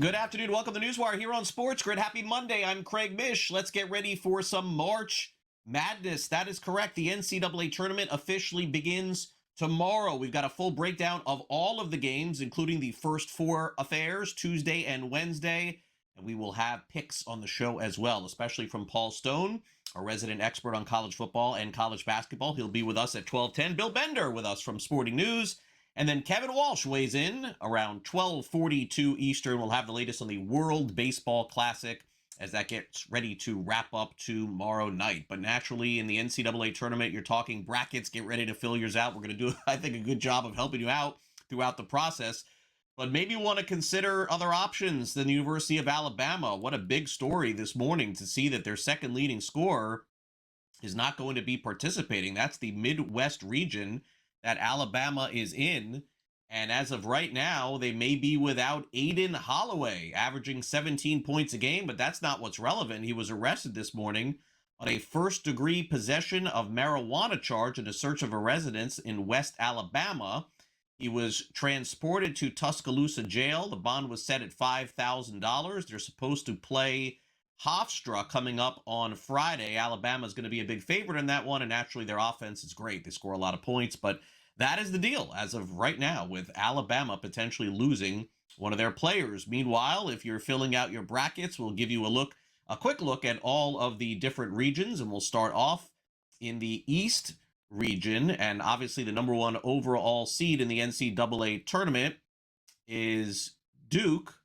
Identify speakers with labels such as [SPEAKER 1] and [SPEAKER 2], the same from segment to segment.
[SPEAKER 1] Good afternoon. Welcome to NewsWire here on SportsGrid. Happy Monday. I'm Craig Mish. Let's get ready for some March Madness. That is correct. The NCAA Tournament officially begins tomorrow. We've got a full breakdown of all of the games, including the first four affairs, Tuesday and Wednesday. And we will have picks on the show as well, especially from Paul Stone, our resident expert on college football and college basketball. He'll be with us at 12:10. Bill Bender with us from Sporting News. And then Kevin Walsh weighs in around 12:42 Eastern. We'll have the latest on the World Baseball Classic as that gets ready to wrap up tomorrow night. But naturally, in the NCAA tournament, you're talking brackets. Get ready to fill yours out. We're going to do, I think, a good job of helping you out throughout the process. But maybe you want to consider other options than the University of Alabama. What a big story this morning to see that their second leading scorer is not going to be participating. That's the Midwest region that Alabama is in. And as of right now, they may be without Aiden Holloway, averaging 17 points a game, but that's not what's relevant. He was arrested this morning on a first-degree possession of marijuana charge in a search of a residence in West Alabama. He was transported to Tuscaloosa jail. The bond was set at $5,000. They're supposed to play Hofstra coming up on Friday. Alabama is going to be a big favorite in that one, and naturally their offense is great. They score a lot of points, but that is the deal as of right now, with Alabama potentially losing one of their players. Meanwhile, if you're filling out your brackets, we'll give you a quick look at all of the different regions, and we'll start off in the East region. And obviously the number one overall seed in the NCAA tournament is Duke.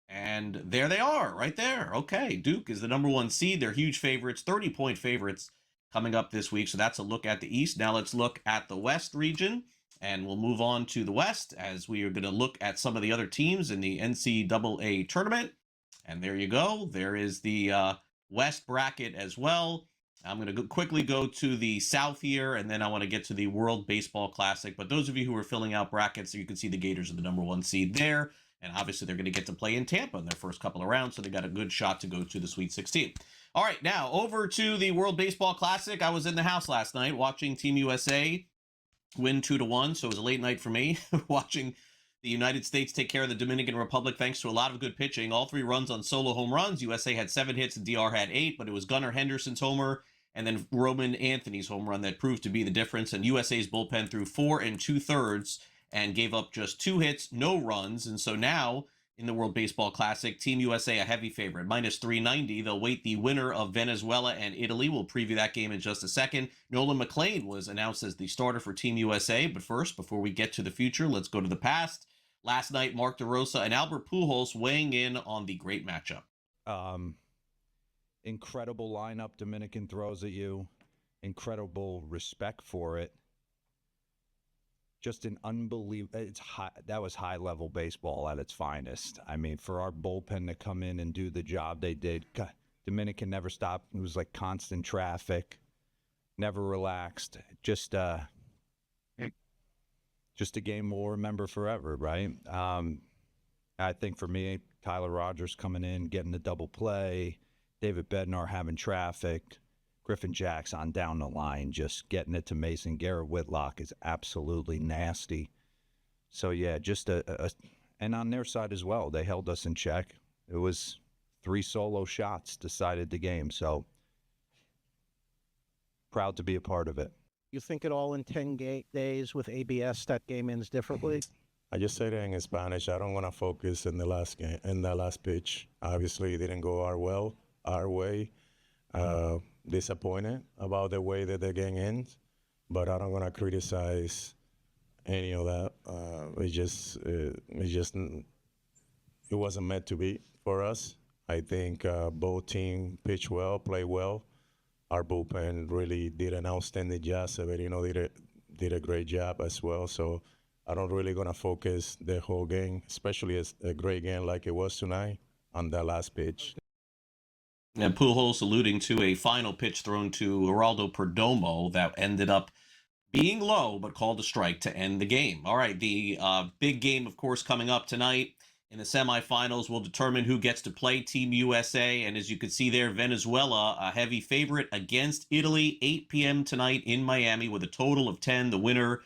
[SPEAKER 1] And there they are, right there. Okay, Duke is the number one seed. They're huge favorites, 30-point favorites coming up this week. So that's a look at the East. Now let's look at the West region, and we'll move on to the West as we are going to look at some of the other teams in the NCAA tournament. And there you go. There is the West bracket as well. I'm going to quickly go to the South here, and then I want to get to the World Baseball Classic. But those of you who are filling out brackets, you can see the Gators are the number one seed there. And obviously they're going to get to play in Tampa in their first couple of rounds, so they got a good shot to go to the Sweet 16. All right, now over to the World Baseball Classic. I was in the house last night watching Team USA win 2-1, so it was a late night for me watching the United States take care of the Dominican Republic thanks to a lot of good pitching. All three runs on solo home runs. USA had 7 hits and DR had 8, but it was Gunnar Henderson's homer and then Roman Anthony's home run that proved to be the difference. And USA's bullpen threw 4 2/3 and gave up just 2 hits, no runs. And so now in the World Baseball Classic, Team USA a heavy favorite, minus 390. They'll wait the winner of Venezuela and Italy. We'll preview that game in just a second. Nolan McLean was announced as the starter for Team USA. But first, before we get to the future, let's go to the past. Last night, Mark DeRosa and Albert Pujols weighing in on the great matchup.
[SPEAKER 2] Incredible lineup Dominican throws at you. Incredible respect for it. Just an unbelievable, that was high-level baseball at its finest. I mean, for our bullpen to come in and do the job they did, Dominican never stopped. It was like constant traffic, never relaxed. Just a game we'll remember forever, right? I think for me, Tyler Rogers coming in, getting the double play, David Bednar having traffic, Griffin Jacks on down the line, just getting it to Mason. Garrett Whitlock is absolutely nasty. So, yeah, just and on their side as well, they held us in check. It was 3 solo shots decided the game. So, proud to be a part of it.
[SPEAKER 3] You think it all in 10 days with ABS, that game ends differently?
[SPEAKER 4] I just say that in Spanish. I don't want to focus in the last game, in the last pitch. Obviously, it didn't go our way. Disappointed about the way that the game ends, but I don't want to criticize any of that. It wasn't meant to be for us. I think both teams pitched well, played well. Our bullpen really did an outstanding job. Severino did a great job as well. So I don't really gonna focus the whole game, especially as a great game like it was tonight, on that last pitch.
[SPEAKER 1] And Pujols alluding to a final pitch thrown to Geraldo Perdomo that ended up being low, but called a strike to end the game. All right, the big game, of course, coming up tonight in the semifinals will determine who gets to play Team USA. And as you can see there, Venezuela, a heavy favorite against Italy, 8 p.m. tonight in Miami with a total of 10. The winner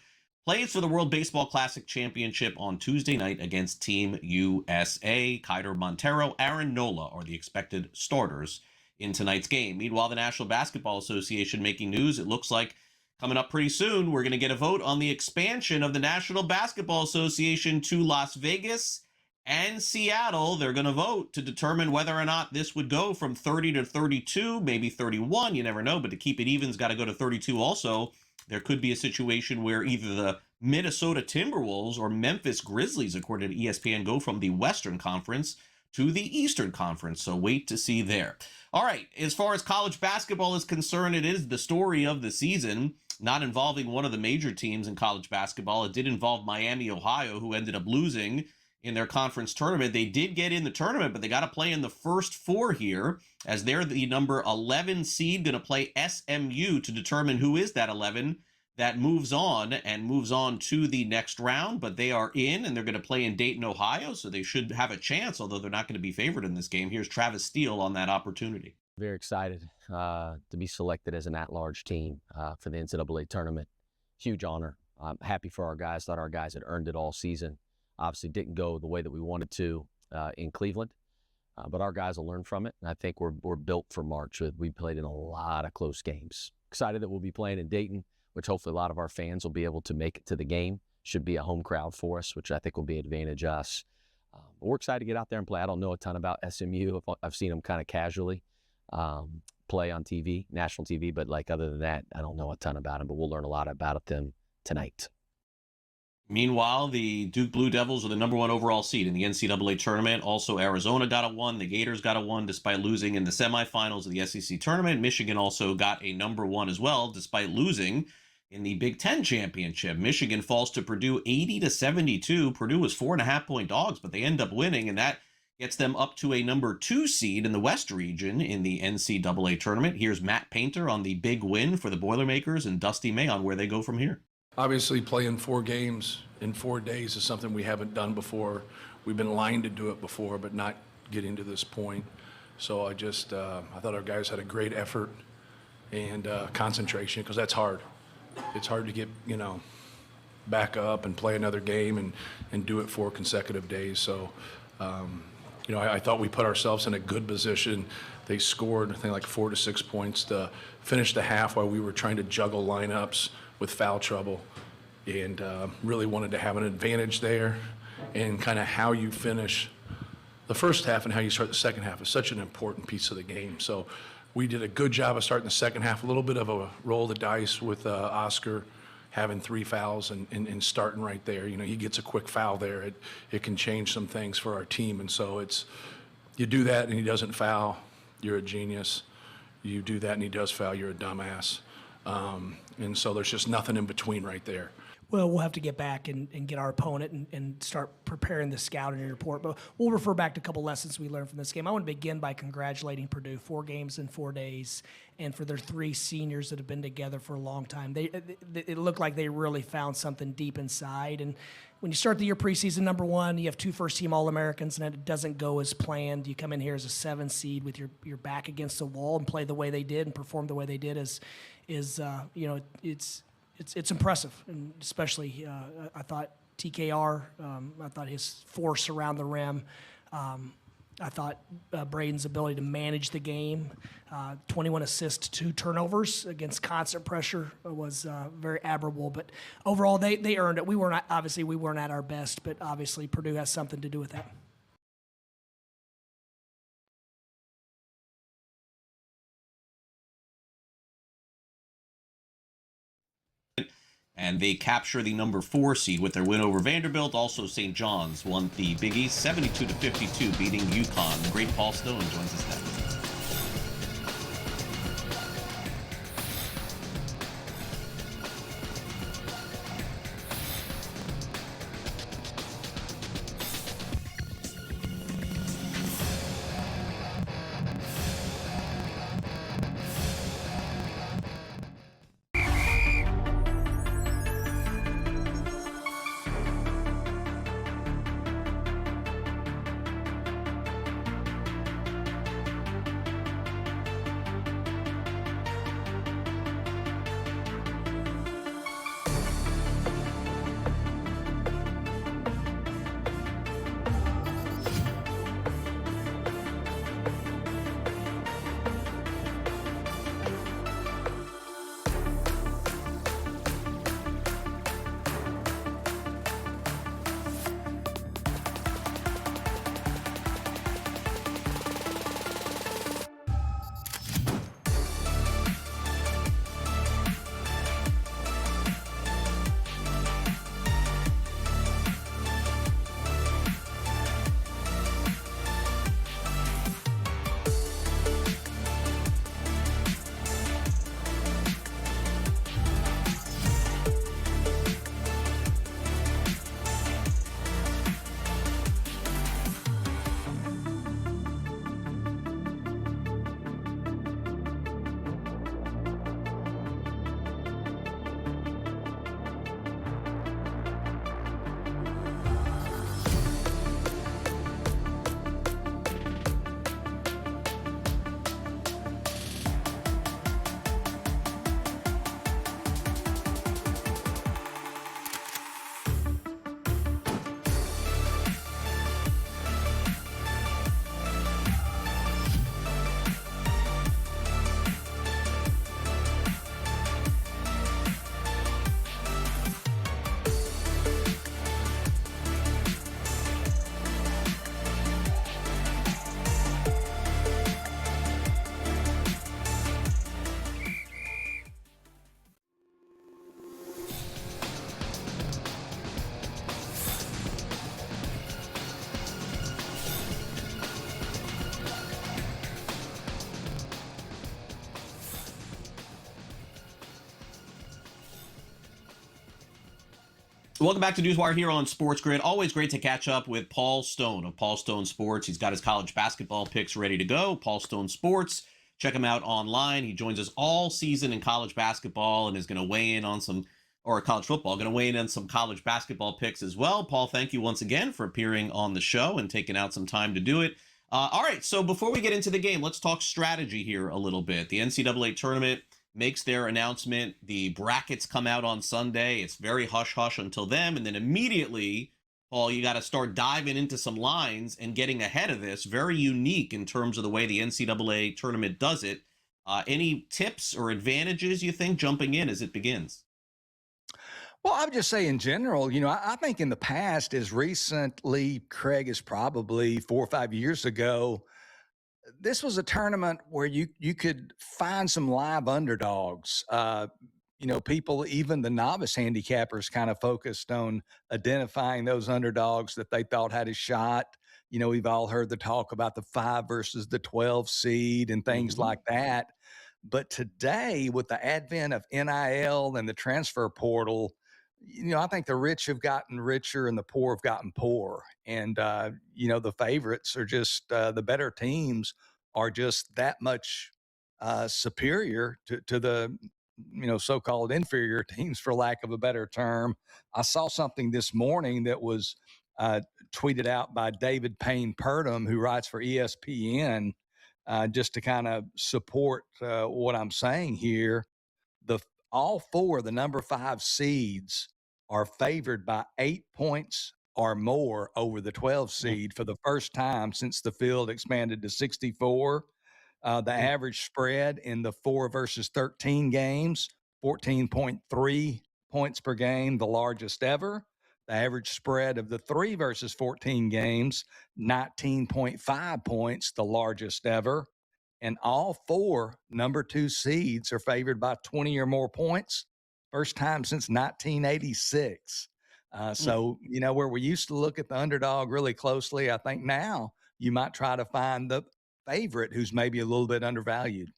[SPEAKER 1] plays for the World Baseball Classic Championship on Tuesday night against Team USA. Keider Montero, Aaron Nola are the expected starters in tonight's game. Meanwhile, the National Basketball Association making news. It looks like coming up pretty soon, we're going to get a vote on the expansion of the National Basketball Association to Las Vegas and Seattle. They're going to vote to determine whether or not this would go from 30 to 32, maybe 31. You never know, but to keep it even, it's got to go to 32 also. There could be a situation where either the Minnesota Timberwolves or Memphis Grizzlies, according to ESPN, go from the Western Conference to the Eastern Conference. So wait to see there. All right, as far as college basketball is concerned, it is the story of the season, not involving one of the major teams in college basketball. It did involve Miami, Ohio, who ended up losing in their conference tournament. They did get in the tournament, but they got to play in the first four here, as they're the number 11 seed, going to play SMU to determine who is that 11 that moves on to the next round. But they are in, and they're going to play in Dayton, Ohio, so they should have a chance, although they're not going to be favored in this game. Here's Travis Steele on that opportunity.
[SPEAKER 5] Very excited to be selected as an at-large team for the NCAA tournament. Huge honor. I'm happy for our guys. Thought our guys had earned it all season. Obviously didn't go the way that we wanted to in Cleveland, but our guys will learn from it, and I think we're built for March. We played in a lot of close games. Excited that we'll be playing in Dayton, which hopefully a lot of our fans will be able to make it to the game. Should be a home crowd for us, which I think will be an advantage us. But we're excited to get out there and play. I don't know a ton about SMU. I've seen them kind of casually play on TV, national TV, but like other than that, I don't know a ton about them, but we'll learn a lot about them tonight.
[SPEAKER 1] Meanwhile, the Duke Blue Devils are the number 1 overall seed in the NCAA tournament. Also, Arizona got a 1. The Gators got a 1 despite losing in the semifinals of the SEC tournament. Michigan also got a number 1 as well, despite losing in the Big Ten championship. Michigan falls to Purdue 80-72. Purdue was 4.5-point dogs, but they end up winning, and that gets them up to a number 2 seed in the West region in the NCAA tournament. Here's Matt Painter on the big win for the Boilermakers and Dusty May on where they go from here.
[SPEAKER 6] Obviously, playing 4 games in 4 days is something we haven't done before. We've been lined to do it before, but not getting to this point. So I thought our guys had a great effort and concentration, because that's hard. It's hard to get, back up and play another game and do it 4 consecutive days. So, I thought we put ourselves in a good position. They scored, I think, like 4 to 6 points to finish the half while we were trying to juggle lineups with foul trouble, and really wanted to have an advantage there. And kind of how you finish the first half and how you start the second half is such an important piece of the game. So we did a good job of starting the second half, a little bit of a roll of the dice with Oscar having 3 fouls and starting right there. He gets a quick foul there. It can change some things for our team. And so you do that and he doesn't foul, you're a genius. You do that and he does foul, you're a dumbass. And so there's just nothing in between right there.
[SPEAKER 7] Well, we'll have to get back and get our opponent and start preparing the scouting report. But we'll refer back to a couple lessons we learned from this game. I want to begin by congratulating Purdue. 4 games in 4 days, and for their 3 seniors that have been together for a long time. It looked like they really found something deep inside. And when you start the year preseason number 1, you have 2 first-team All-Americans, and it doesn't go as planned. You come in here as a 7 seed with your back against the wall and play the way they did and perform the way they did it's impressive, and especially I thought TKR, I thought his force around the rim, I thought Braden's ability to manage the game, 21 assists, 2 turnovers against constant pressure was very admirable. But overall, they earned it. We weren't at our best, but obviously Purdue has something to do with that.
[SPEAKER 1] And they capture the number 4 seed with their win over Vanderbilt. Also, St. John's won the Big East 72-52, beating UConn. The great Paul Stone joins us next. So welcome back to NewsWire here on SportsGrid. Always great to catch up with Paul Stone of Paul Stone Sports. He's got his college basketball picks ready to go. Paul Stone Sports. Check him out online. He joins us all season in college basketball and is going to weigh in on some, or college football, going to weigh in on some college basketball picks as well. Paul, thank you once again for appearing on the show and taking out some time to do it. All right, so before we get into the game, let's talk strategy here a little bit. The NCAA Tournament makes their announcement. The brackets come out on Sunday. It's very hush-hush until then. And then immediately, Paul, you got to start diving into some lines and getting ahead of this. Very unique in terms of the way the NCAA Tournament does it. Any tips or advantages, you think, jumping in as it begins?
[SPEAKER 8] Well, I would just say in general, I think in the past, as recently, Craig, is probably 4 or 5 years ago, this was a tournament where you could find some live underdogs. People, even the novice handicappers, kind of focused on identifying those underdogs that they thought had a shot. We've all heard the talk about the 5 versus the 12 seed and things like that. But today, with the advent of NIL and the transfer portal, I think the rich have gotten richer and the poor have gotten poor. And, the favorites are just the better teams are just that much superior to the, so-called inferior teams, for lack of a better term. I saw something this morning that was tweeted out by David Payne Purdom, who writes for ESPN, just to kind of support what I'm saying here. All 4 of the number 5 seeds are favored by 8 points or more over the 12 seed for the first time since the field expanded to 64. The average spread in the 4 versus 13 games, 14.3 points per game, the largest ever. The average spread of the 3 versus 14 games, 19.5 points, the largest ever. And all 4 number 2 seeds are favored by 20 or more points. First time since 1986. Where we used to look at the underdog really closely, I think now you might try to find the favorite who's maybe a little bit undervalued.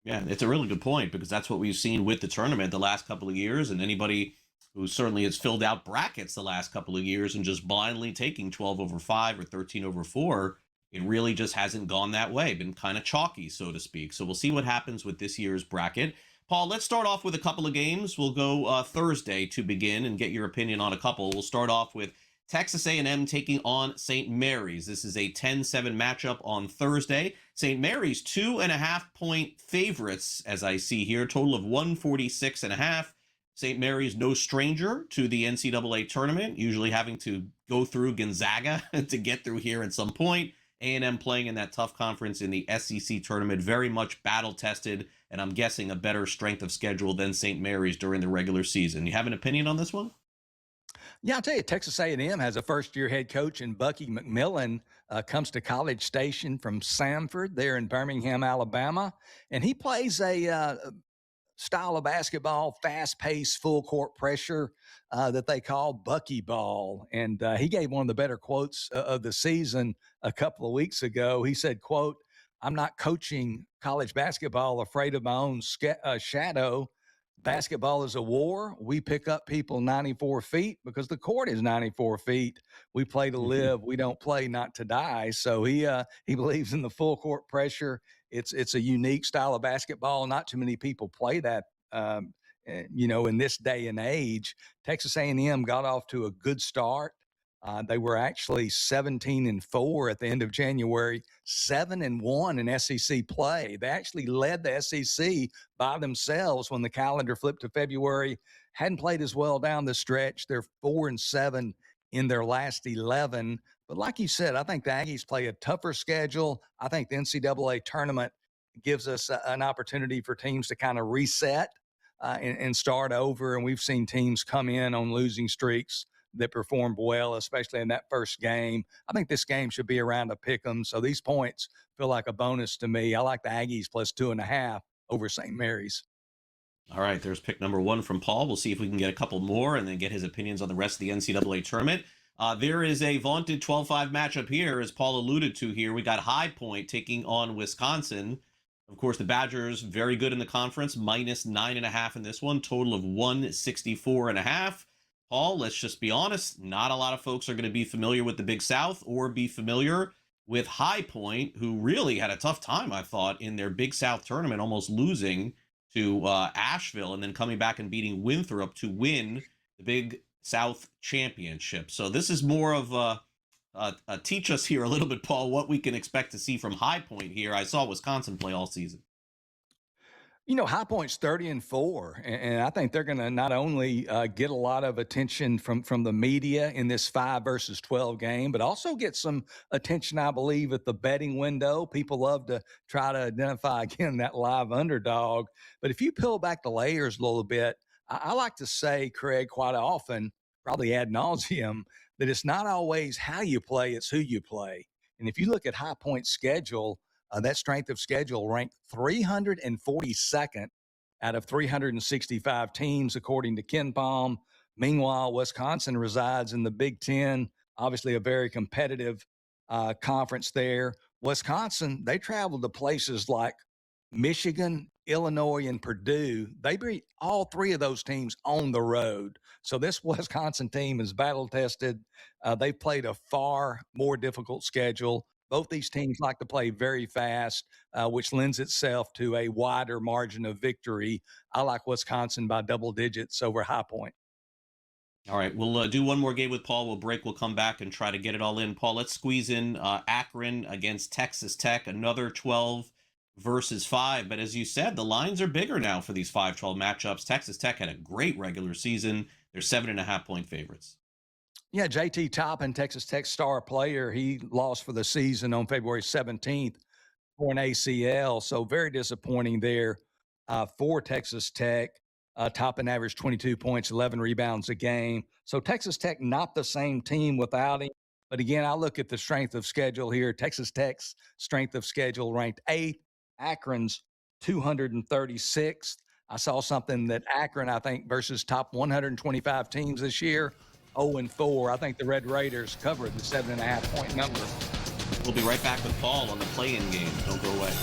[SPEAKER 1] Yeah, it's a really good point, because that's what we've seen with the tournament the last couple of years, and anybody who certainly has filled out brackets the last couple of years and just blindly taking 12 over 5 or 13 over 4, it really just hasn't gone that way, been kind of chalky, so to speak. So we'll see what happens with this year's bracket. Paul, let's start off with a couple of games. We'll go Thursday to begin and get your opinion on a couple. We'll start off with Texas A&M taking on St. Mary's. This is a 10-7 matchup on Thursday. St. Mary's 2.5-point favorites, as I see here, total of 146.5. St. Mary's no stranger to the NCAA tournament, usually having to go through Gonzaga to get through here at some point. A&M playing in that tough conference in the SEC tournament, very much battle-tested, and I'm guessing a better strength of schedule than St. Mary's during the regular season. You have an opinion on this one?
[SPEAKER 8] Yeah, I'll tell you, Texas A&M has a first-year head coach in Bucky McMillan, comes to College Station from Samford there in Birmingham, Alabama, and he plays a style of basketball, fast-paced, full-court pressure that they call Bucky ball. And he gave one of the better quotes of the season a couple of weeks ago. He said, quote, "I'm not coaching college basketball afraid of my own shadow. Basketball is a war. We pick up people 94 feet because the court is 94 feet. We play to live. We don't play not to die." So he believes in the full court pressure. It's a unique style of basketball. Not too many people play that, in this day and age. Texas A&M got off to a good start. They were actually 17-4 at the end of January, 7-1 in SEC play. They actually led the SEC by themselves when the calendar flipped to February. Hadn't played as well down the stretch. They're 4-7 in their last 11. But like you said, I think the Aggies play a tougher schedule. I think the NCAA tournament gives us an opportunity for teams to kind of reset and start over. And we've seen teams come in on losing streaks that performed well, especially in that first game. I think this game should be around a pick 'em. So these points feel like a bonus to me. I like the Aggies plus 2.5 over St. Mary's.
[SPEAKER 1] All right, there's pick number 1 from Paul. We'll see if we can get a couple more and then get his opinions on the rest of the NCAA tournament. There is a vaunted 12-5 matchup here, as Paul alluded to here. We got High Point taking on Wisconsin. Of course, the Badgers, very good in the conference, minus 9.5 in this one, total of 164.5. Paul, let's just be honest, not a lot of folks are going to be familiar with the Big South or be familiar with High Point, who really had a tough time, I thought, in their Big South tournament, almost losing to Asheville and then coming back and beating Winthrop to win the Big South Championship. So this is more of a teach us here a little bit, Paul, what we can expect to see from High Point here. I saw Wisconsin play all season.
[SPEAKER 8] You know, High Point's 30-4, and I think they're going to not only get a lot of attention from the media in this 5 versus 12 game, but also get some attention, I believe, at the betting window. People love to try to identify, again, that live underdog. But if you peel back the layers a little bit, I like to say, Craig, quite often, probably ad nauseum, that it's not always how you play, it's who you play. And if you look at High Point's schedule, that strength of schedule ranked 342nd out of 365 teams, according to Ken Palm. Meanwhile, Wisconsin resides in the Big Ten, obviously a very competitive conference there. Wisconsin, they traveled to places like Michigan, Illinois, and Purdue. They beat all 3 of those teams on the road. So this Wisconsin team is battle-tested. They've played a far more difficult schedule. Both these teams like to play very fast, which lends itself to a wider margin of victory. I like Wisconsin by double digits over High Point.
[SPEAKER 1] All right, we'll do one more game with Paul. We'll break. We'll come back and try to get it all in. Paul, let's squeeze in Akron against Texas Tech, another 12 versus 5. But as you said, the lines are bigger now for these 5-12 matchups. Texas Tech had a great regular season. They're 7.5-point favorites.
[SPEAKER 8] Yeah, JT Toppin, Texas Tech star player, he lost for the season on February 17th for an ACL. So very disappointing there for Texas Tech. Toppin averaged 22 points, 11 rebounds a game. So Texas Tech, not the same team without him. But again, I look at the strength of schedule here. Texas Tech's strength of schedule ranked 8th, Akron's 236th. I saw something that Akron, I think, versus top 125 teams this year, 0-4. I think the Red Raiders covered the 7.5-point number.
[SPEAKER 1] We'll be right back with Paul on the play-in game. Don't go away.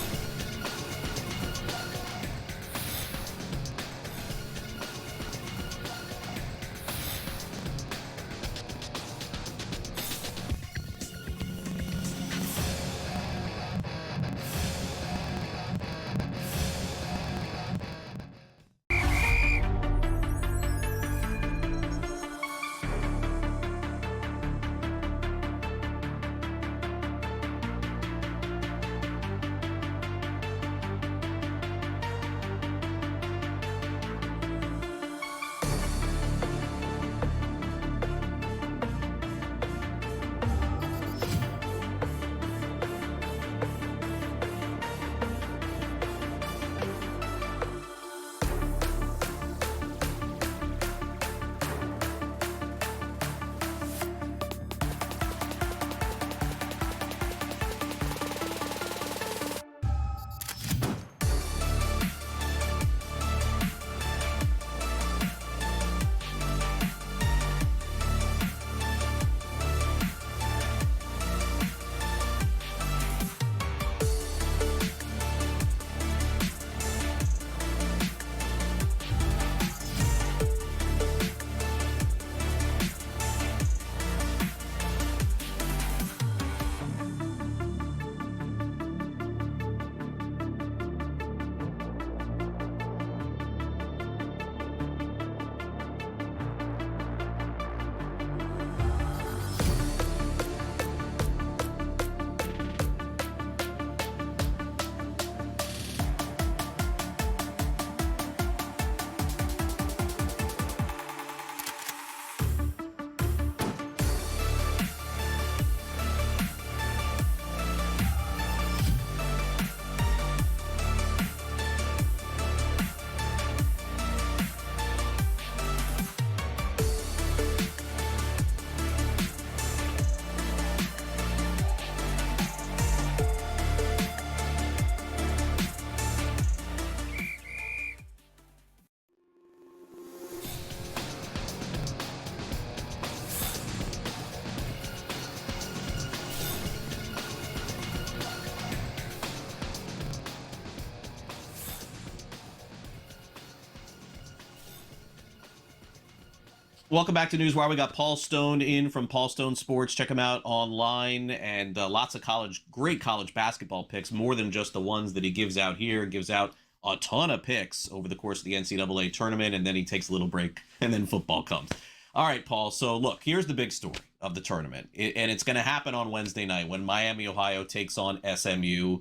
[SPEAKER 1] Welcome back to NewsWire. We got Paul Stone in from Paul Stone Sports. Check him out online, and lots of great college basketball picks, more than just the ones that he gives out here. He gives out a ton of picks over the course of the NCAA tournament, and then he takes a little break, and then football comes. All right, Paul. So look, here's the big story of the tournament, and it's going to happen on Wednesday night when Miami, Ohio takes on SMU.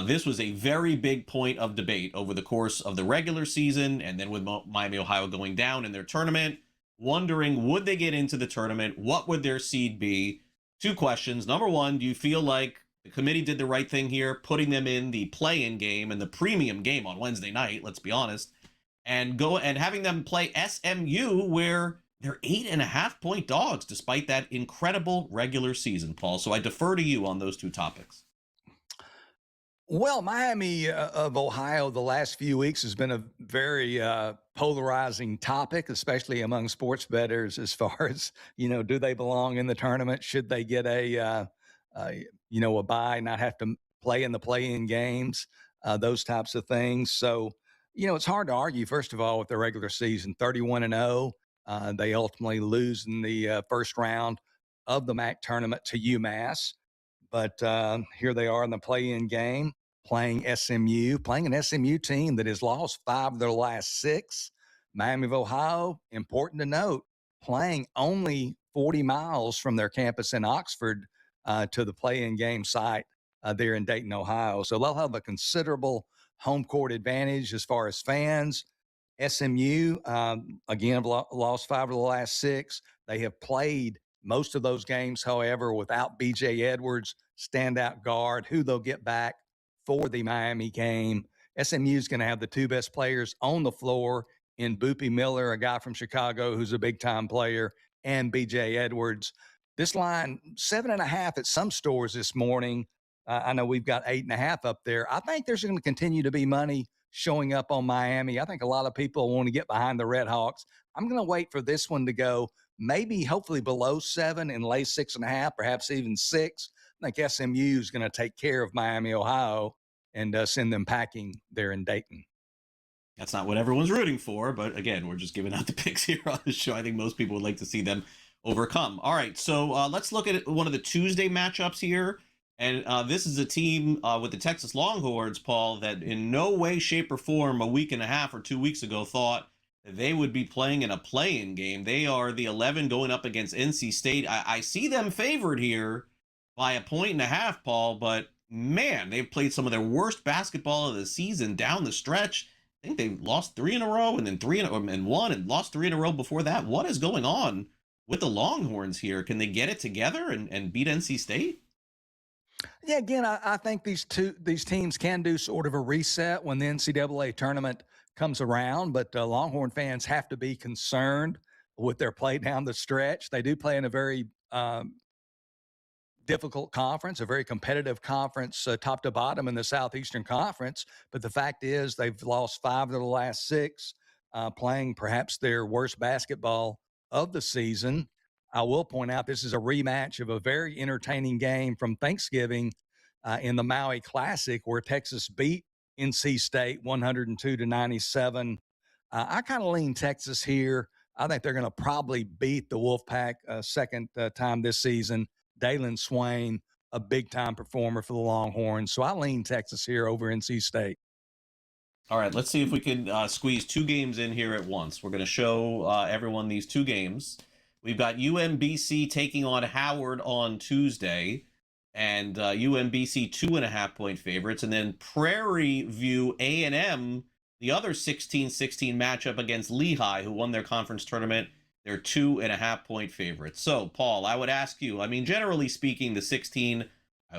[SPEAKER 1] This was a very big point of debate over the course of the regular season, and then with Miami, Ohio going down in their tournament, wondering, would they get into the tournament? What would their seed be? Two questions. Number one, do you feel like the committee did the right thing here, putting them in the play-in game and the premium game on Wednesday night, let's be honest, and having them play SMU, where they're 8.5-point dogs, despite that incredible regular season, Paul? So I defer to you on those two topics.
[SPEAKER 8] Well, Miami of Ohio the last few weeks has been a very polarizing topic, especially among sports bettors, as far as, do they belong in the tournament? Should they get a bye, not have to play in the play-in games, those types of things. So, it's hard to argue, first of all, with the regular season, 31-0. They ultimately lose in the first round of the MAC tournament to UMass. But here they are in the play-in game, playing an SMU team that has lost 5 of their last 6. Miami of Ohio, important to note, playing only 40 miles from their campus in Oxford to the play-in game site there in Dayton, Ohio. So they'll have a considerable home court advantage as far as fans. SMU, again, have lost 5 of the last 6. They have played most of those games, however, without B.J. Edwards, standout guard, who they'll get back for the Miami game. SMU is going to have the 2 best players on the floor in Boopie Miller, a guy from Chicago who's a big-time player, and B.J. Edwards. This line, 7.5 at some stores this morning. I know we've got 8.5 up there. I think there's going to continue to be money showing up on Miami. I think a lot of people want to get behind the Red Hawks. I'm going to wait for this one to go maybe hopefully below 7 and lay 6.5, perhaps even 6. I think SMU is going to take care of Miami, Ohio, and send them packing there in Dayton.
[SPEAKER 1] That's not what everyone's rooting for, but again, we're just giving out the picks here on the show. I think most people would like to see them overcome. All right, so let's look at one of the Tuesday matchups here. And this is a team with the Texas Longhorns, Paul, that in no way, shape, or form a week and a half or 2 weeks ago thought that they would be playing in a play-in game. They are the 11 going up against NC State. I see them favored here by 1.5, Paul, but man, they've played some of their worst basketball of the season down the stretch. I think they lost 3 in a row and then 1 and lost 3 in a row before that. What is going on with the Longhorns here? Can they get it together and beat NC State?
[SPEAKER 8] Yeah, again, I think these teams can do sort of a reset when the NCAA tournament comes around, but Longhorn fans have to be concerned with their play down the stretch. They do play in a very difficult conference, a very competitive conference, top to bottom in the Southeastern Conference. But the fact is they've lost 5 of the last 6, playing perhaps their worst basketball of the season. I will point out this is a rematch of a very entertaining game from Thanksgiving in the Maui Classic, where Texas beat NC State 102-97. I kind of lean Texas here. I think they're going to probably beat the Wolfpack second time this season. Dalen Swain, a big-time performer for the Longhorns. So I lean Texas here over NC State.
[SPEAKER 1] All right, let's see if we can squeeze 2 games in here at once. We're going to show everyone these 2 games. We've got UMBC taking on Howard on Tuesday, and UMBC 2.5-point favorites, and then Prairie View A&M, the other 16-16 matchup against Lehigh, who won their conference tournament. They're 2.5-point favorites. So, Paul, I would ask you, I mean, generally speaking, the 16,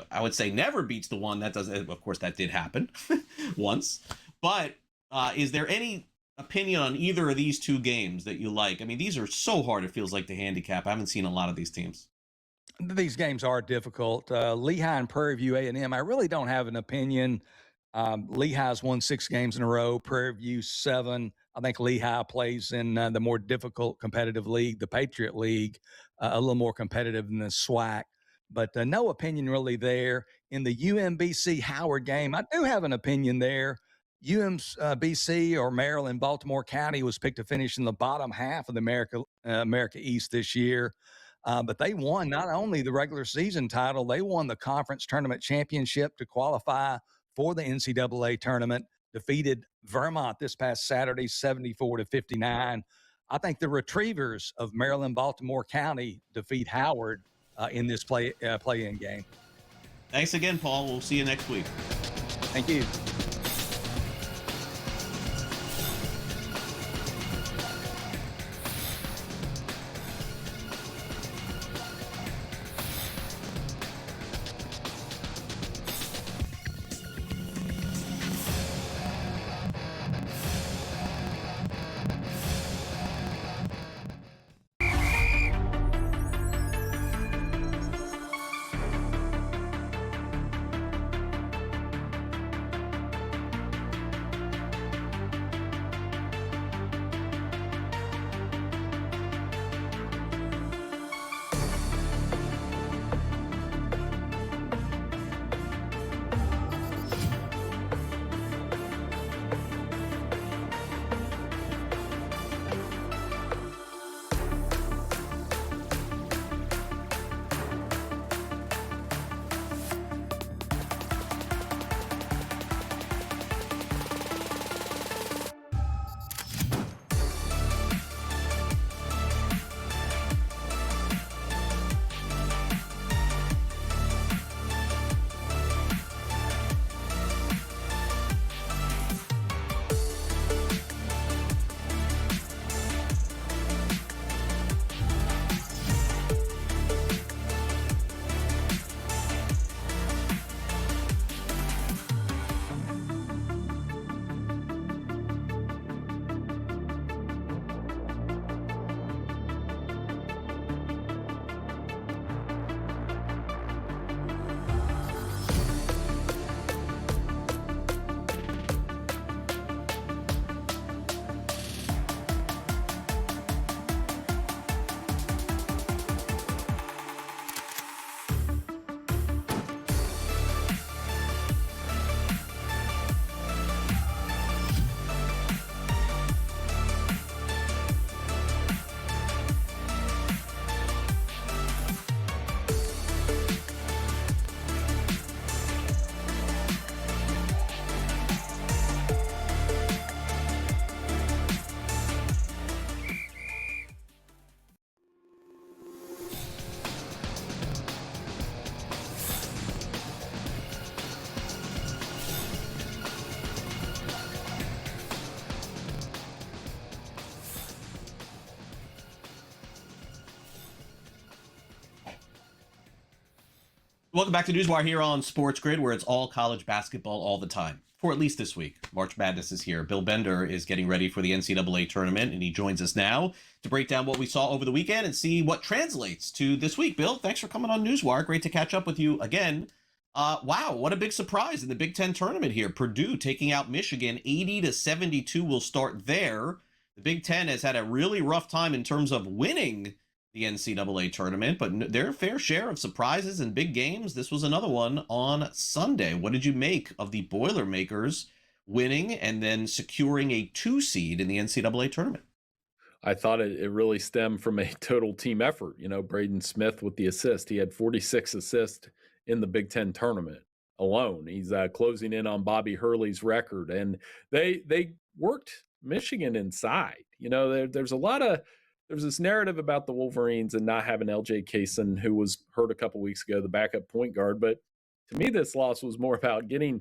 [SPEAKER 1] I would say never beats the one. That does, of course, that did happen once. But is there any opinion on either of these 2 games that you like? I mean, these are so hard, it feels like, to handicap. I haven't seen a lot of these teams.
[SPEAKER 8] These games are difficult. Lehigh and Prairie View A&M, I really don't have an opinion. Lehigh's won 6 games in a row, Prairie View 7. I think Lehigh plays in the more difficult competitive league, the Patriot League, a little more competitive than the SWAC. But no opinion really there. In the UMBC Howard game, I do have an opinion there. UMBC or Maryland, Baltimore County was picked to finish in the bottom half of the America East this year. But they won not only the regular season title, they won the conference tournament championship to qualify for the NCAA tournament, defeated Vermont this past Saturday, 74-59. I think the Retrievers of Maryland, Baltimore County defeat Howard in this play-in game.
[SPEAKER 1] Thanks again, Paul. We'll see you next week.
[SPEAKER 8] Thank you.
[SPEAKER 1] Welcome back to NewsWire here on SportsGrid, where it's all college basketball all the time, for at least this week. March Madness is here. Bill Bender is getting ready for the NCAA tournament, and he joins us now to break down what we saw over the weekend and see what translates to this week. Bill, thanks for coming on NewsWire. Great to catch up with you again. Wow, what a big surprise in the Big Ten tournament here. Purdue taking out Michigan 80-72 will start there. The Big Ten has had a really rough time in terms of winning the NCAA tournament, but their fair share of surprises and big games. This was another one on Sunday. What did you make of the Boilermakers winning and then securing a 2 seed in the NCAA tournament?
[SPEAKER 9] I thought it really stemmed from a total team effort. You know, Braden Smith with the assist. He had 46 assists in the Big Ten tournament alone. He's closing in on Bobby Hurley's record. And they worked Michigan inside. You know, there's this narrative about the Wolverines and not having LJ Kaysen, who was hurt a couple weeks ago, the backup point guard. But to me, this loss was more about getting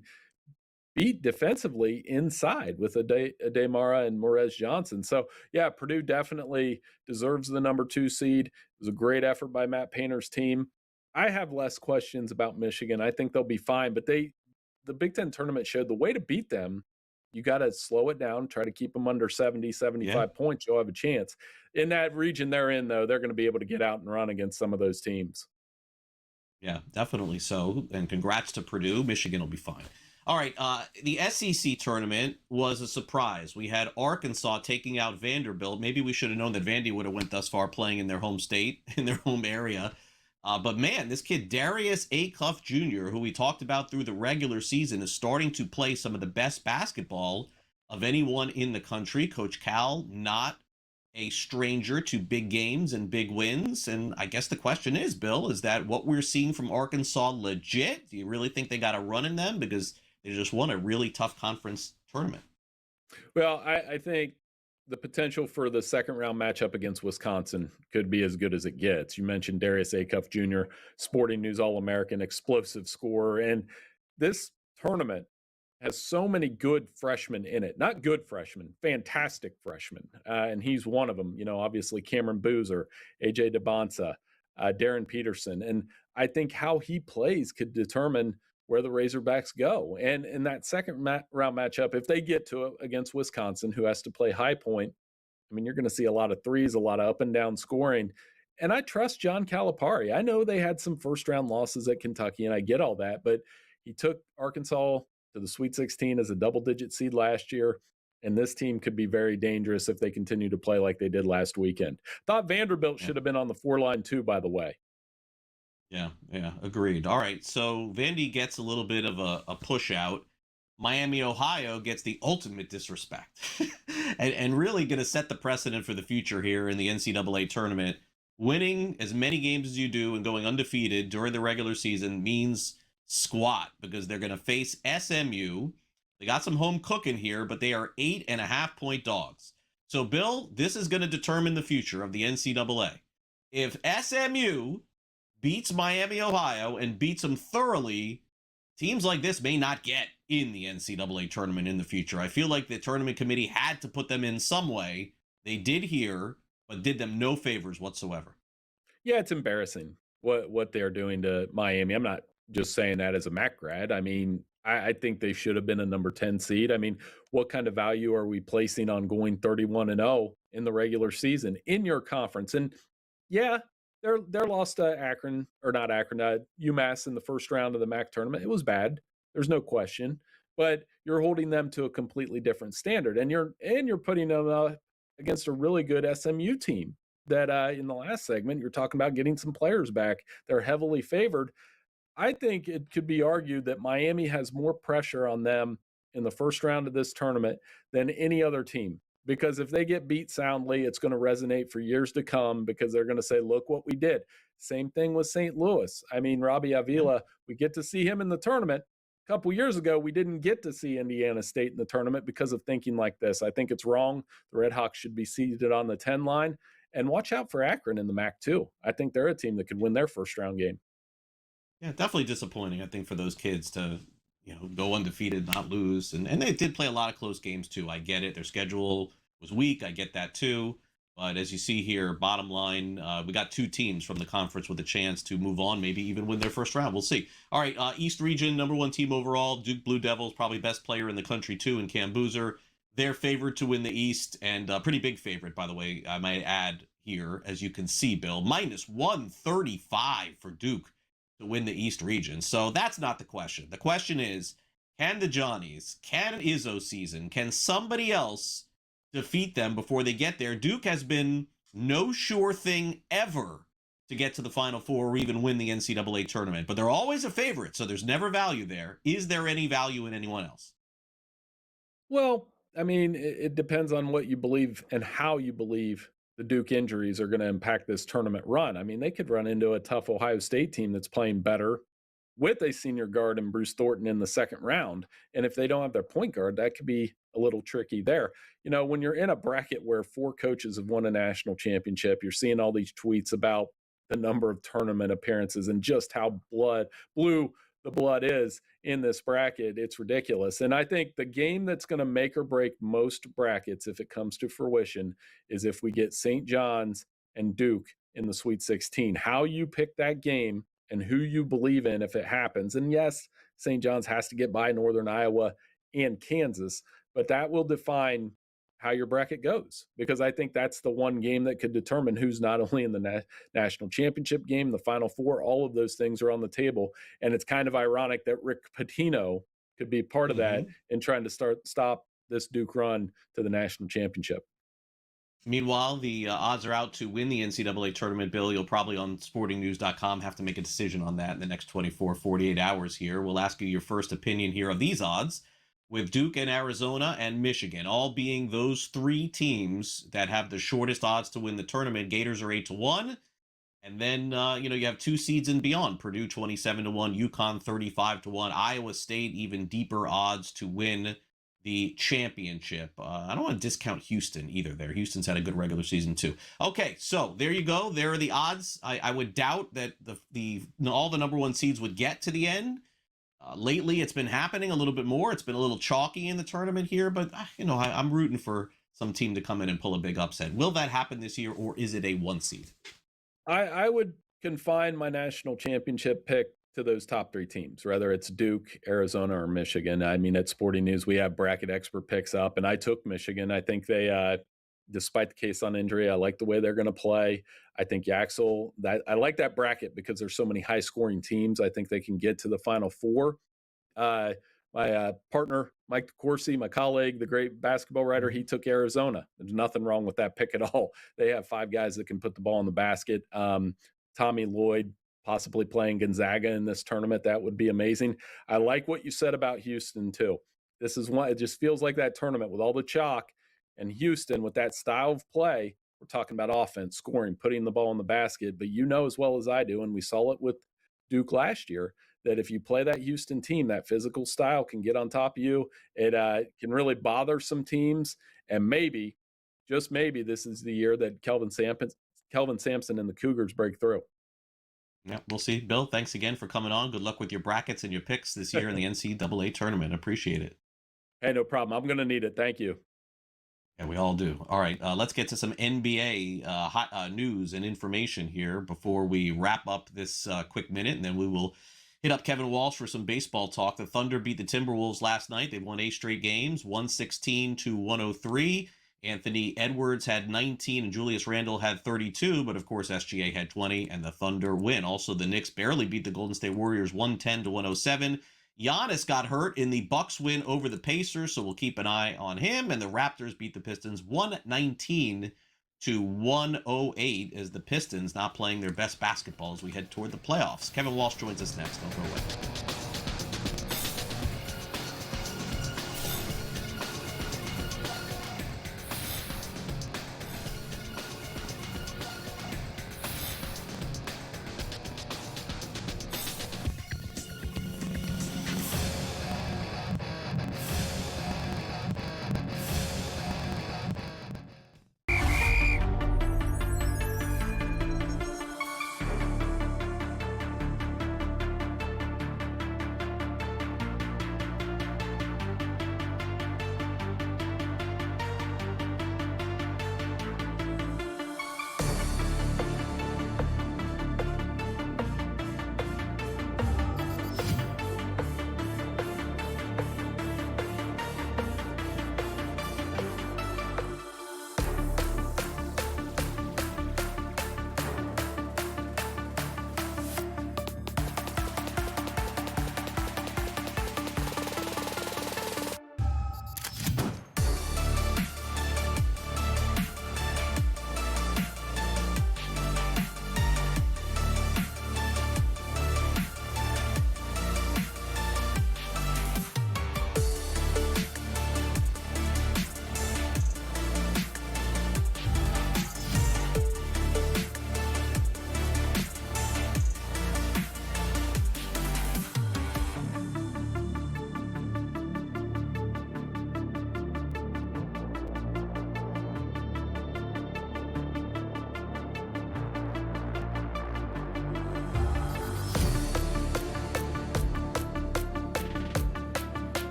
[SPEAKER 9] beat defensively inside with Ademara and Morez Johnson. So, yeah, Purdue definitely deserves the number 2 seed. It was a great effort by Matt Painter's team. I have less questions about Michigan. I think they'll be fine. But the Big Ten tournament showed the way to beat them. You got to slow it down, try to keep them under 70, 75 points. You'll have a chance. In that region they're in, though, they're going to be able to get out and run against some of those teams.
[SPEAKER 1] Yeah, definitely so. And congrats to Purdue. Michigan will be fine. All right, the SEC tournament was a surprise. We had Arkansas taking out Vanderbilt. Maybe we should have known that Vandy would have went thus far playing in their home state, in their home area. But man, this kid, Darius Acuff Jr., who we talked about through the regular season, is starting to play some of the best basketball of anyone in the country. Coach Cal, not a stranger to big games and big wins. And I guess the question is, Bill, is that what we're seeing from Arkansas legit? Do you really think they got a run in them? Because they just won a really tough conference tournament.
[SPEAKER 9] Well, I think the potential for the second round matchup against Wisconsin could be as good as it gets. You mentioned Darius Acuff Jr., Sporting News All-American, explosive scorer. And this tournament has so many good freshmen in it. Not good freshmen, fantastic freshmen. And he's one of them. You know, obviously Cameron Boozer, AJ DeBonsa, Darren Peterson. And I think how he plays could determine where the Razorbacks go. And in that second round matchup, if they get to it against Wisconsin, who has to play high point, I mean, you're going to see a lot of threes, a lot of up and down scoring. And I trust John Calipari. I know they had some first round losses at Kentucky, and I get all that, but he took Arkansas to the Sweet 16 as a double-digit seed last year, and this team could be very dangerous if they continue to play like they did last weekend. Thought Vanderbilt should have been on the 4-line too, by the way.
[SPEAKER 1] Yeah, agreed. All right, so Vandy gets a little bit of a push out. Miami, Ohio gets the ultimate disrespect and really going to set the precedent for the future here in the NCAA tournament. Winning as many games as you do and going undefeated during the regular season means squat because they're going to face SMU. They got some home cooking here, but they are 8.5-point dogs. So, Bill, this is going to determine the future of the NCAA. If SMU beats Miami, Ohio, and beats them thoroughly, teams like this may not get in the NCAA tournament in the future. I feel like the tournament committee had to put them in some way. They did here, but did them no favors whatsoever.
[SPEAKER 9] Yeah, it's embarrassing what they're doing to Miami. I'm not just saying that as a MAC grad. I mean, I think they should have been a number 10 seed. I mean, what kind of value are we placing on going 31-0 in the regular season in your conference? And yeah, their loss to Akron, or not Akron, UMass in the first round of the MAC tournament, it was bad. There's no question. But you're holding them to a completely different standard, and you're putting them against a really good SMU team that in the last segment you're talking about getting some players back. They're heavily favored. I think it could be argued that Miami has more pressure on them in the first round of this tournament than any other team. Because if they get beat soundly, it's going to resonate for years to come because they're going to say, look what we did. Same thing with St. Louis. I mean, Robbie Avila, we get to see him in the tournament. A couple years ago, we didn't get to see Indiana State in the tournament because of thinking like this. I think it's wrong. The Red Hawks should be seated on the 10 line. And watch out for Akron in the MAC too. I think they're a team that could win their first round game.
[SPEAKER 1] Yeah, definitely disappointing, I think, for those kids to, go undefeated, not lose. And they did play a lot of close games too. I get it. Their schedule was weak. I get that too. But as you see here, bottom line, we got two teams from the conference with a chance to move on, maybe even win their first round. We'll see. All right, East Region, number 1 team overall. Duke Blue Devils, probably best player in the country too, in Cam Boozer. They're favored to win the East, and pretty big favorite, by the way, I might add here, as you can see, Bill. Minus 135 for Duke to win the East region. So that's not the question. The question is, can the Johnnies, can Izzo season, can somebody else defeat them before they get there? Duke has been no sure thing ever to get to the Final Four or even win the NCAA tournament, but they're always a favorite, so there's never value there. Is there any value in anyone else?
[SPEAKER 9] Well, I mean, it depends on what you believe and how you believe the Duke injuries are going to impact this tournament run. I mean, they could run into a tough Ohio State team that's playing better with a senior guard and Bruce Thornton in the second round. And if they don't have their point guard, that could be a little tricky there. When you're in a bracket where 4 coaches have won a national championship, you're seeing all these tweets about the number of tournament appearances and just how blue the blood is in this bracket. It's ridiculous. And I think the game that's going to make or break most brackets, if it comes to fruition, is if we get St. John's and Duke in the Sweet 16. How you pick that game and who you believe in if it happens. And yes, St. John's has to get by Northern Iowa and Kansas, but that will define how your bracket goes, because I think that's the one game that could determine who's not only in the national championship game, the Final Four. All of those things are on the table. And it's kind of ironic that Rick Pitino could be part of that in trying to stop this Duke run to the national championship.
[SPEAKER 1] Meanwhile, the odds are out to win the NCAA tournament, Bill. You'll probably on sportingnews.com have to make a decision on that in the next 24, 48 hours here. We'll ask you your first opinion here of these odds, with Duke and Arizona and Michigan all being those three teams that have the shortest odds to win the tournament. Gators are 8-1. And then, you have two seeds and beyond. Purdue 27-1, UConn 35-1, Iowa State even deeper odds to win the championship. I don't want to discount Houston either there. Houston's had a good regular season too. Okay, so there you go. There are the odds. I would doubt that all the number one seeds would get to the end. Lately, it's been happening a little bit more. It's been a little chalky in the tournament here, but I'm rooting for some team to come in and pull a big upset. Will that happen this year, or is it a one seed?
[SPEAKER 9] I would confine my national championship pick to those top three teams, whether it's Duke, Arizona, or Michigan. I mean, at Sporting News, we have bracket expert picks up, and I took Michigan. I think they, despite the case on injury, I like the way they're going to play. I think Yaxel, I like that bracket because there's so many high-scoring teams. I think they can get to the Final Four. My partner, Mike DeCourcy, my colleague, the great basketball writer, he took Arizona. There's nothing wrong with that pick at all. They have five guys that can put the ball in the basket. Tommy Lloyd possibly playing Gonzaga in this tournament. That would be amazing. I like what you said about Houston, too. This is one, it just feels like that tournament with all the chalk, and Houston with that style of play. We're talking about offense, scoring, putting the ball in the basket. But as well as I do, and we saw it with Duke last year, that if you play that Houston team, that physical style can get on top of you. It can really bother some teams. And maybe, just maybe, this is the year that Kelvin Sampson and the Cougars break through.
[SPEAKER 1] Yeah, we'll see. Bill, thanks again for coming on. Good luck with your brackets and your picks this year in the NCAA tournament. Appreciate it.
[SPEAKER 9] Hey, no problem. I'm going to need it. Thank you.
[SPEAKER 1] Yeah, we all do. All right, let's get to some NBA hot news and information here before we wrap up this quick minute, and then we will hit up Kevin Walsh for some baseball talk. The Thunder beat the Timberwolves last night. They won 8 straight games, 116-103. Anthony Edwards had 19 and Julius Randle had 32, but of course SGA had 20 and the Thunder win. Also, the Knicks barely beat the Golden State Warriors 110-107. Giannis got hurt in the Bucks win over the Pacers, so we'll keep an eye on him. And the Raptors beat the Pistons 119-108 as the Pistons not playing their best basketball as we head toward the playoffs. Kevin Walsh joins us next. Don't go away.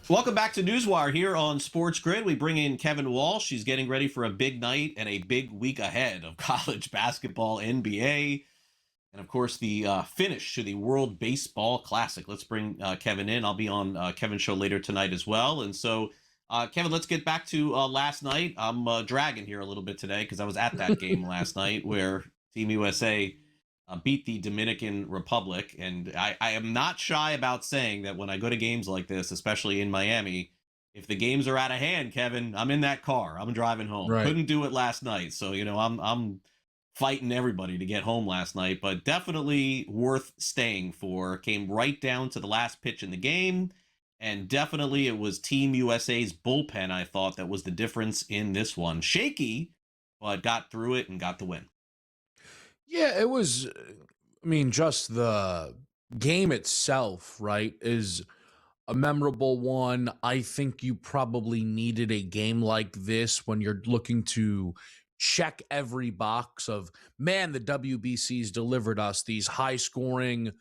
[SPEAKER 1] Welcome back to NewsWire here on SportsGrid. We bring in Kevin Walsh. He's getting ready for a big night and a big week ahead of college basketball, NBA, and of course the finish to the World Baseball Classic. Let's bring Kevin in. I'll be on Kevin's show later tonight as well. And so, Kevin, let's get back to last night. I'm dragging here a little bit today because I was at that game last night where Team USA beat the Dominican Republic. And I am not shy about saying that when I go to games like this, especially in Miami, if the games are out of hand, Kevin, I'm in that car. I'm driving home.
[SPEAKER 10] Right.
[SPEAKER 1] Couldn't do it last night. So, I'm fighting everybody to get home last night, but definitely worth staying for. Came right down to the last pitch in the game. And definitely it was Team USA's bullpen, I thought, that was the difference in this one. Shaky, but got through it and got the win.
[SPEAKER 10] Yeah, it was, I mean, just the game itself, right, is a memorable one. I think you probably needed a game like this when you're looking to check every box of, man, the WBC's delivered us these high-scoring,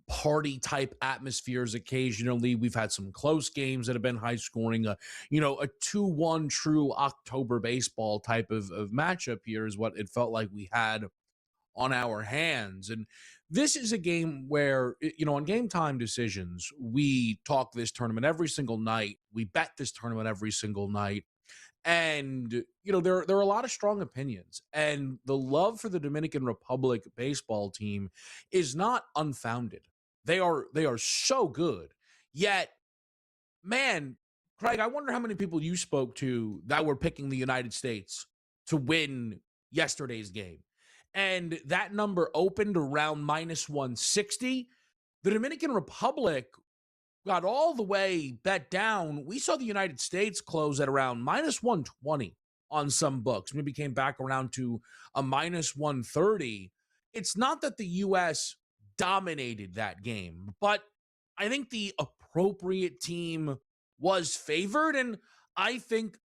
[SPEAKER 10] party-type atmospheres occasionally. We've had some close games that have been high-scoring. A 2-1 true October baseball type of matchup here is what it felt like we had on our hands. And this is a game where, on game time decisions, we talk this tournament every single night. We bet this tournament every single night. And, there are a lot of strong opinions. And the love for the Dominican Republic baseball team is not unfounded. They are so good. Yet, man, Craig, I wonder how many people you spoke to that were picking the United States to win yesterday's game. And that number opened around minus 160. The Dominican Republic got all the way bet down. We saw the United States close at around minus 120 on some books. Maybe came back around to a minus 130. It's not that the U.S. dominated that game, but I think the appropriate team was favored. And I think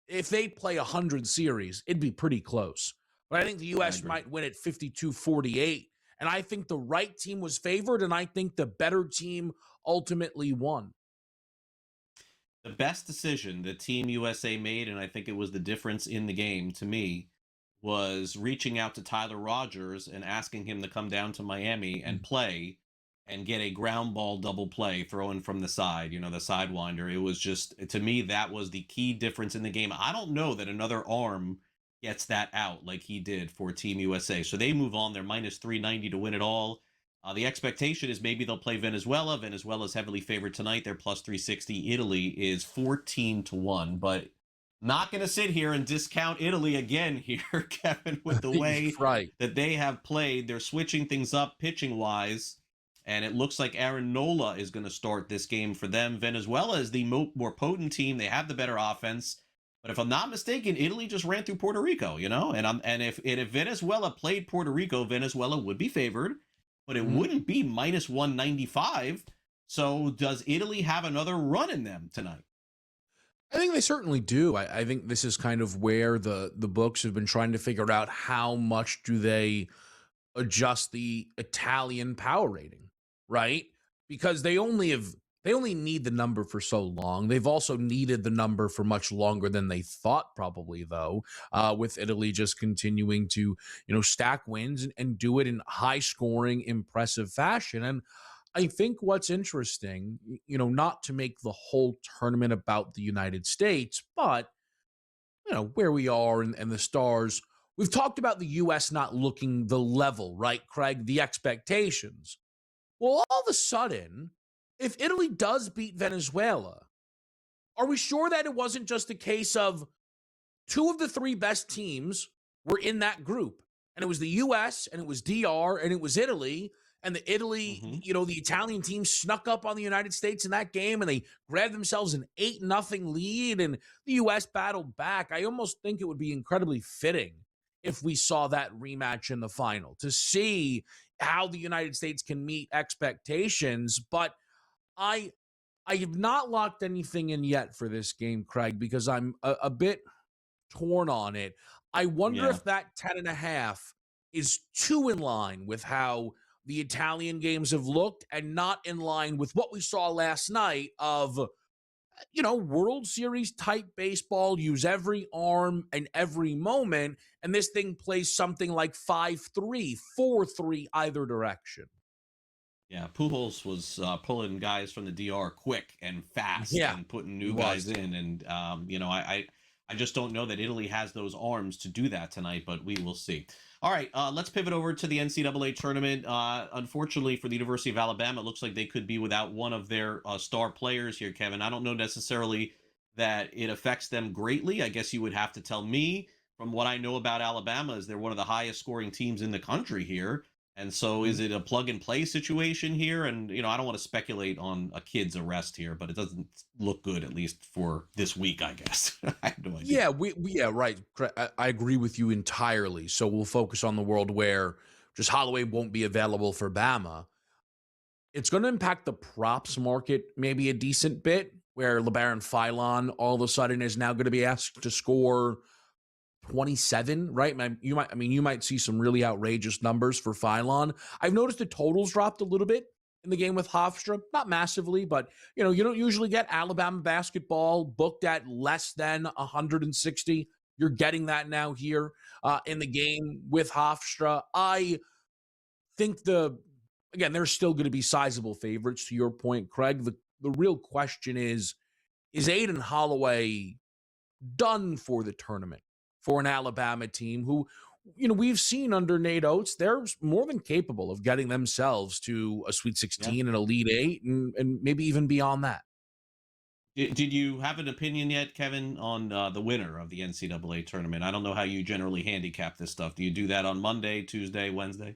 [SPEAKER 10] if they play 100 series, it'd be pretty close. But I think the U.S. might win at 52-48. And I think the right team was favored, and I think the better team ultimately won.
[SPEAKER 1] The best decision that Team USA made, and I think it was the difference in the game to me, was reaching out to Tyler Rogers and asking him to come down to Miami and play and get a ground ball double play throwing from the side, the sidewinder. It was just, to me, that was the key difference in the game. I don't know that another arm gets that out like he did for Team USA. So they move on. They're minus 390 to win it all. The expectation is maybe they'll play Venezuela. Venezuela's heavily favored tonight. They're plus 360. Italy is 14-1, but not going to sit here and discount Italy again here, Kevin, with the way that they have played. They're switching things up pitching-wise, and it looks like Aaron Nola is going to start this game for them. Venezuela is the more potent team. They have the better offense. But if I'm not mistaken, Italy just ran through Puerto Rico, and if Venezuela played Puerto Rico, Venezuela would be favored, but it wouldn't be minus 195. So does Italy have another run in them tonight?
[SPEAKER 10] I think they certainly do. I think this is kind of where the books have been trying to figure out how much do they adjust the Italian power rating, right? Because they only need the number for so long. They've also needed the number for much longer than they thought, probably, though, with Italy just continuing to, stack wins and do it in high-scoring, impressive fashion. And I think what's interesting, not to make the whole tournament about the United States, but, where we are and the stars. We've talked about the U.S. not looking the level, right, Craig? The expectations. Well, all of a sudden, if Italy does beat Venezuela, are we sure that it wasn't just a case of two of the three best teams were in that group? And it was the U.S., and it was DR, and it was Italy. And the Italian team snuck up on the United States in that game, and they grabbed themselves an 8-0 lead, and the U.S. battled back. I almost think it would be incredibly fitting if we saw that rematch in the final to see how the United States can meet expectations. But I have not locked anything in yet for this game, Craig, because I'm a bit torn on it. I wonder if that 10.5 is too in line with how the Italian games have looked, and not in line with what we saw last night of, World Series type baseball, use every arm and every moment, and this thing plays something like 5-3, 4-3 either direction.
[SPEAKER 1] Yeah, Pujols was pulling guys from the DR quick and fast
[SPEAKER 10] Yeah,
[SPEAKER 1] and putting new guys in. And, I just don't know that Italy has those arms to do that tonight, but we will see. All right, let's pivot over to the NCAA tournament. Unfortunately for the University of Alabama, it looks like they could be without one of their star players here, Kevin. I don't know necessarily that it affects them greatly. I guess you would have to tell me. From what I know about Alabama, is they're one of the highest scoring teams in the country here. And so is it a plug and play situation here? And, I don't want to speculate on a kid's arrest here, but it doesn't look good, at least for this week, I guess. I have no idea.
[SPEAKER 10] Yeah, right. I agree with you entirely. So we'll focus on the world where just Holloway won't be available for Bama. It's going to impact the props market maybe a decent bit, where LeBaron Philon all of a sudden is now going to be asked to score 27, right? You might see some really outrageous numbers for Philon. I've noticed the totals dropped a little bit in the game with Hofstra, not massively, but you don't usually get Alabama basketball booked at less than 160. You're getting that now here in the game with Hofstra. I think there's still going to be sizable favorites, to your point, Craig. The real question is Aiden Holloway done for the tournament for an Alabama team who, we've seen under Nate Oates, they're more than capable of getting themselves to a Sweet 16 and Elite 8 and maybe even beyond that.
[SPEAKER 1] Did you have an opinion yet, Kevin, on the winner of the NCAA tournament? I don't know how you generally handicap this stuff. Do you do that on Monday, Tuesday, Wednesday?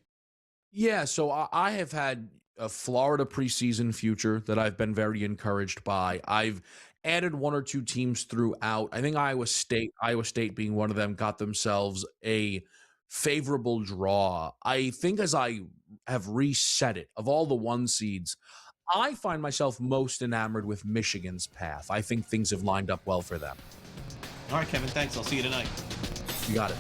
[SPEAKER 10] Yeah, so I have had a Florida preseason future that I've been very encouraged by. I've added one or two teams throughout. I think Iowa State being one of them, got themselves a favorable draw. I think as I have reset it, of all the 1 seeds, I find myself most enamored with Michigan's path. I think things have lined up well for them.
[SPEAKER 1] All right, Kevin, thanks. I'll see you tonight.
[SPEAKER 10] You got it.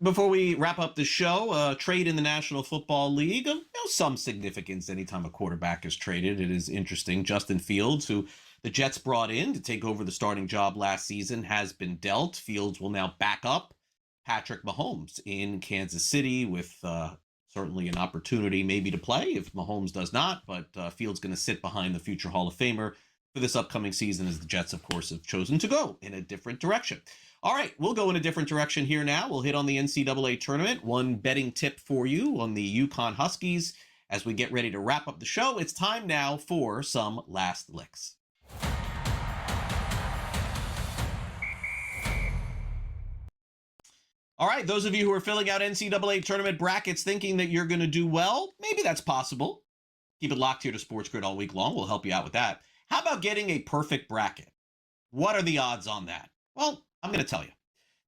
[SPEAKER 1] Before we wrap up the show, trade in the National Football League of some significance anytime a quarterback is traded. It is interesting. Justin Fields, who the Jets brought in to take over the starting job last season, has been dealt. Fields will now back up Patrick Mahomes in Kansas City with certainly an opportunity maybe to play if Mahomes does not, but Fields going to sit behind the future Hall of Famer for this upcoming season as the Jets, of course, have chosen to go in a different direction. All right, we'll go in a different direction here now. We'll hit on the NCAA tournament. One betting tip for you on the UConn Huskies as we get ready to wrap up the show. It's time now for some last licks. All right, those of you who are filling out NCAA tournament brackets thinking that you're going to do well, maybe that's possible. Keep it locked here to SportsGrid all week long. We'll help you out with that. How about getting a perfect bracket? What are the odds on that? Well, I'm going to tell you.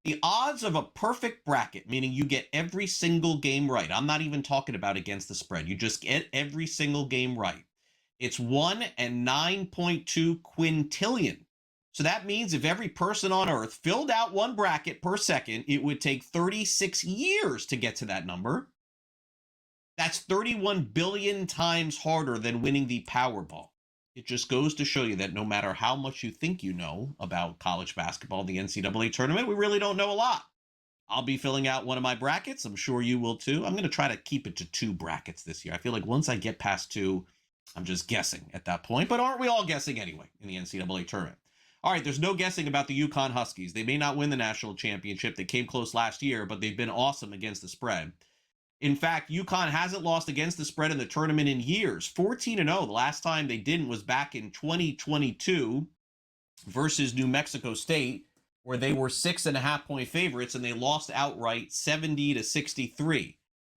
[SPEAKER 1] The odds of a perfect bracket, meaning you get every single game right. I'm not even talking about against the spread. You just get every single game right. It's 1 in 9.2 quintillion. So that means if every person on Earth filled out one bracket per second, it would take 36 years to get to that number. That's 31 billion times harder than winning the Powerball. It just goes to show you that no matter how much you think you know about college basketball, the NCAA tournament, we really don't know a lot. I'll be filling out one of my brackets. I'm sure you will too. I'm going to try to keep it to 2 brackets this year. I feel like once I get past 2, I'm just guessing at that point. But aren't we all guessing anyway in the NCAA tournament? All right, there's no guessing about the UConn Huskies. They may not win the national championship. They came close last year, but they've been awesome against the spread. In fact, UConn hasn't lost against the spread in the tournament in years. 14-0. The last time they didn't was back in 2022 versus New Mexico State, where they were 6.5-point favorites and they lost outright 70-63.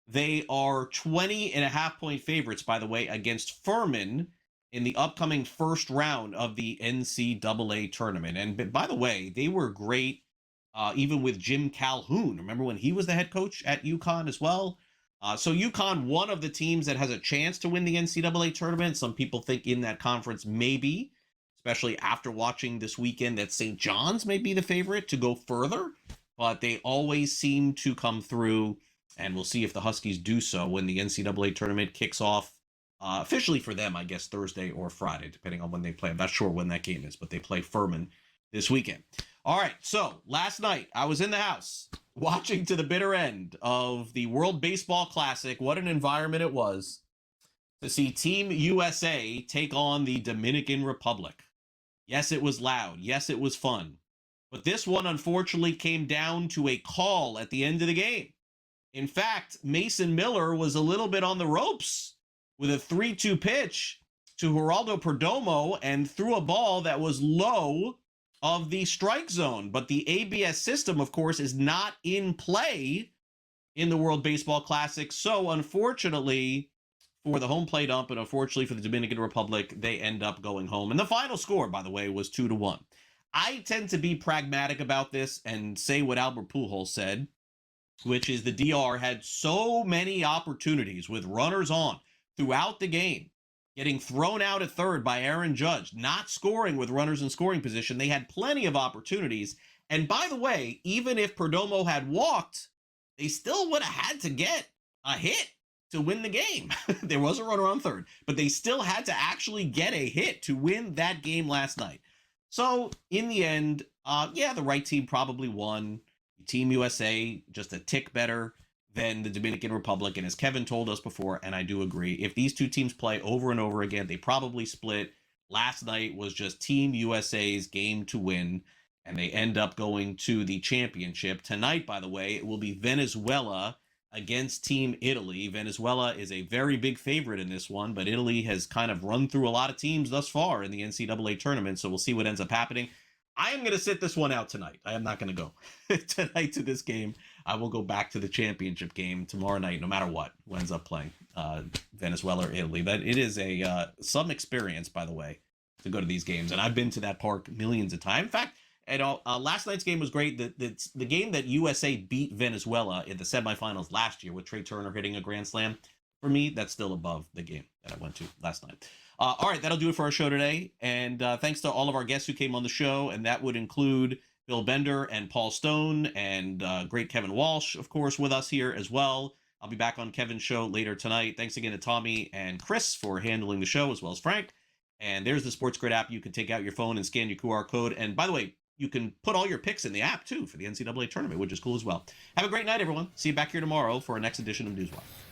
[SPEAKER 1] They are 20.5-point favorites, by the way, against Furman in the upcoming first round of the NCAA tournament. And by the way, they were great even with Jim Calhoun. Remember when he was the head coach at UConn as well? So UConn, one of the teams that has a chance to win the NCAA tournament. Some people think in that conference, maybe, especially after watching this weekend, that St. John's may be the favorite to go further. But they always seem to come through, and we'll see if the Huskies do so when the NCAA tournament kicks off officially for them, I guess, Thursday or Friday, depending on when they play. I'm not sure when that game is, but they play Furman this weekend. All right, so last night I was in the house watching to the bitter end of the World Baseball Classic. What an environment it was to see Team USA take on the Dominican Republic. Yes, it was loud. Yes, it was fun. But this one, unfortunately, came down to a call at the end of the game. In fact, Mason Miller was a little bit on the ropes with a 3-2 pitch to Geraldo Perdomo and threw a ball that was low of the strike zone. But the ABS system, of course, is not in play in the World Baseball Classic. So unfortunately for the home plate ump and unfortunately for the Dominican Republic, they end up going home. And the final score, by the way, was 2-1. I tend to be pragmatic about this and say what Albert Pujols said, which is the DR had so many opportunities with runners on throughout the game, getting thrown out at third by Aaron Judge, not scoring with runners in scoring position. They had plenty of opportunities. And by the way, even if Perdomo had walked, they still would have had to get a hit to win the game. There was a runner on third, but they still had to actually get a hit to win that game last night. So in the end, the right team probably won. Team USA just a tick better than the Dominican Republic. And as Kevin told us before, and I do agree, if these two teams play over and over again, they probably split. Last night was just Team USA's game to win, and they end up going to the championship. Tonight, by the way, it will be Venezuela against Team Italy. Venezuela is a very big favorite in this one, but Italy has kind of run through a lot of teams thus far in the NCAA tournament, so we'll see what ends up happening. I am going to sit this one out tonight. I am not going to go tonight to this game. I will go back to the championship game tomorrow night, no matter what, who ends up playing Venezuela or Italy. But it is a some experience, by the way, to go to these games. And I've been to that park millions of times. In fact, last night's game was great. The game that USA beat Venezuela in the semifinals last year with Trey Turner hitting a grand slam, for me, that's still above the game that I went to last night. All right, that'll do it for our show today. And thanks to all of our guests who came on the show. And that would include Bill Bender and Paul Stone, and great Kevin Walsh, of course, with us here as well. I'll be back on Kevin's show later tonight. Thanks again to Tommy and Chris for handling the show, as well as Frank. And there's the SportsGrid app. You can take out your phone and scan your QR code. And by the way, you can put all your picks in the app, too, for the NCAA tournament, which is cool as well. Have a great night, everyone. See you back here tomorrow for our next edition of NewsWire.